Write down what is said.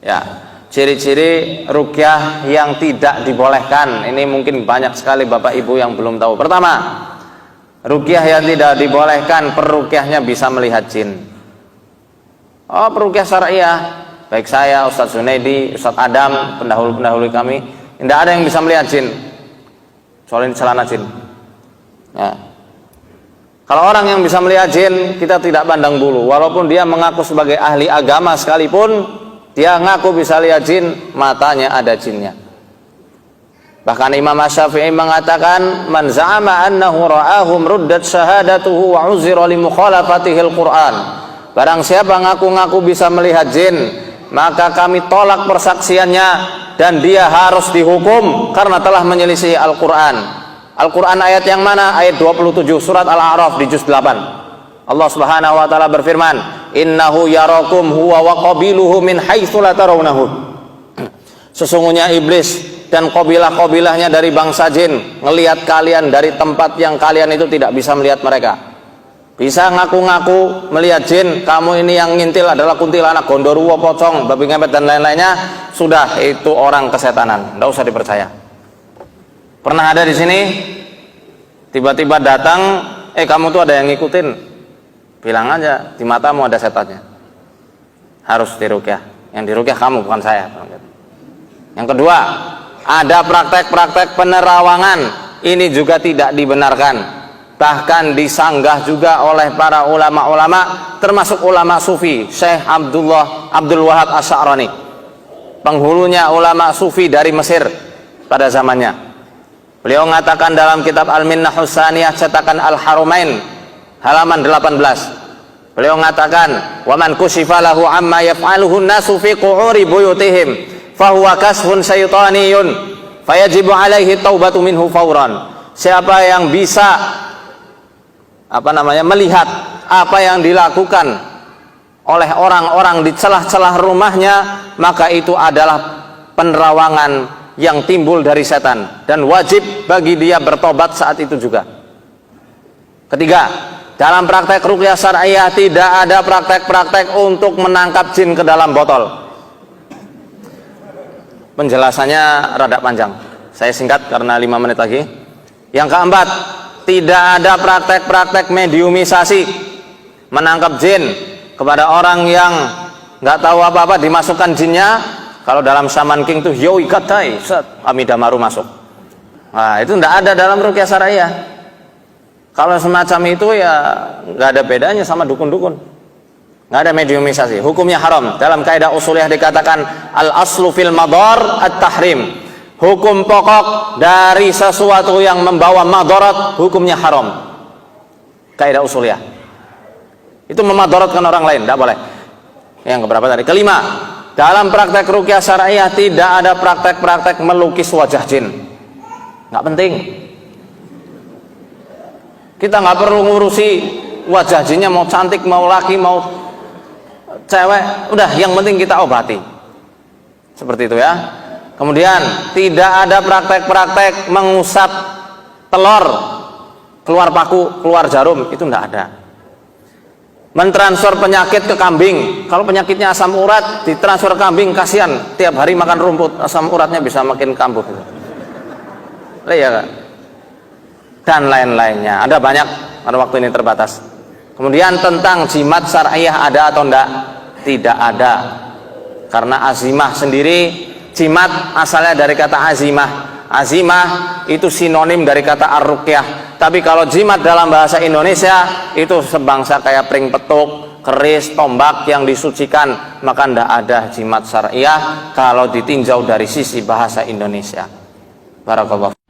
Ya, ciri-ciri ruqyah yang tidak dibolehkan. Ini mungkin banyak sekali Bapak Ibu yang belum tahu. Pertama, ruqyah yang tidak dibolehkan, peruqyahnya bisa melihat jin. Oh, peruqyah syariah, baik saya, Ustadz Zunaidi, Ustadz Adam, pendahulu-pendahulu kami, tidak ada yang bisa melihat jin. Soalnya celana jin. Ya. Kalau orang yang bisa melihat jin, kita tidak pandang bulu. Walaupun dia mengaku sebagai ahli agama sekalipun, dia ngaku bisa lihat jin, matanya ada jinnya. Bahkan Imam Asy-Syafi'i mengatakan, man za'ama annahu ra'ahum ruddat syahadatuhu wa uzira li mukhalafatihil Qur'an. Barang siapa ngaku-ngaku bisa melihat jin, maka kami tolak persaksiannya dan dia harus dihukum karena telah menyelisih Al-Qur'an. Al-Quran ayat yang mana? Ayat 27 surat Al-A'raf di juz 8. Allah Subhanahu wa taala berfirman, "Innahu yarakum huwa wa qabiluhu min haitsu la tarawnahu." Sesungguhnya iblis dan qabilah-qabilahnya dari bangsa jin ngelihat kalian dari tempat yang kalian itu tidak bisa melihat mereka. Bisa ngaku-ngaku melihat jin, kamu ini yang ngintil adalah kuntilanak, gondoruo, pocong, babi ngepet dan lain-lainnya, sudah itu orang kesetanan, tidak usah dipercaya. Pernah ada di sini tiba-tiba datang, kamu tuh ada yang ngikutin, bilang aja di matamu ada setannya, harus diruqyah. Yang diruqyah kamu, bukan saya. Yang kedua, ada praktek-praktek penerawangan, ini juga tidak dibenarkan, bahkan disanggah juga oleh para ulama-ulama, termasuk ulama sufi. Syekh Abdul Wahab Asy'arani, penghulunya ulama sufi dari Mesir pada zamannya. Beliau mengatakan dalam kitab Al-Minnah Husaniyah cetakan Al-Harumain halaman 18. Beliau mengatakan, "Wa man kushifa lahu amma yaf'aluhu an-nasu fi qu'uri buyutihim, fa huwa kasfun syaitaniyun, fayajibu 'alaihi taubatu minhu fawran." Siapa yang bisa melihat apa yang dilakukan oleh orang-orang di celah-celah rumahnya, maka itu adalah penerawangan yang timbul dari setan dan wajib bagi dia bertobat saat itu juga. Ketiga, dalam praktek ruqyah syariah tidak ada praktek-praktek untuk menangkap jin ke dalam botol. Penjelasannya rada panjang, saya singkat karena 5 menit lagi. Yang keempat, tidak ada praktek-praktek mediumisasi, menangkap jin kepada orang yang nggak tahu apa-apa, dimasukkan jinnya. Kalau dalam Shaman King tuh yoi katai, Amidamaru masuk. Nah, itu tidak ada dalam ruqyah syariah. Kalau semacam itu ya nggak ada bedanya sama dukun-dukun. Nggak ada mediumisasi, hukumnya haram. Dalam kaidah usuliyah dikatakan al aslu fil madar at-tahrim. Hukum pokok dari sesuatu yang membawa madarat hukumnya haram. Kaidah usuliyah. Itu memadaratkan orang lain, tidak boleh. Yang keberapa tadi? Kelima, dalam praktek ruqyah syariah tidak ada praktek-praktek melukis wajah jin. Nggak penting. Kita nggak perlu ngurusi wajah jinnya mau cantik, mau laki, mau cewek. Udah, yang penting kita obati. Seperti itu ya. Kemudian tidak ada praktek-praktek mengusap telur, keluar paku, keluar jarum, itu nggak ada. Mentransfer penyakit ke kambing, kalau penyakitnya asam urat ditransfer ke kambing, kasihan tiap hari makan rumput, asam uratnya bisa makin kambuh gitu. Ya, dan lain-lainnya, ada banyak, pada waktu ini terbatas. Kemudian tentang jimat syariah ada atau enggak? Tidak ada, karena azimah sendiri, jimat asalnya dari kata azimah. Azimah itu sinonim dari kata ar-ruqyah. Tapi kalau jimat dalam bahasa Indonesia itu sebangsa kayak pring petuk, keris, tombak yang disucikan, maka tidak ada jimat syariah kalau ditinjau dari sisi bahasa Indonesia. Barakallahu.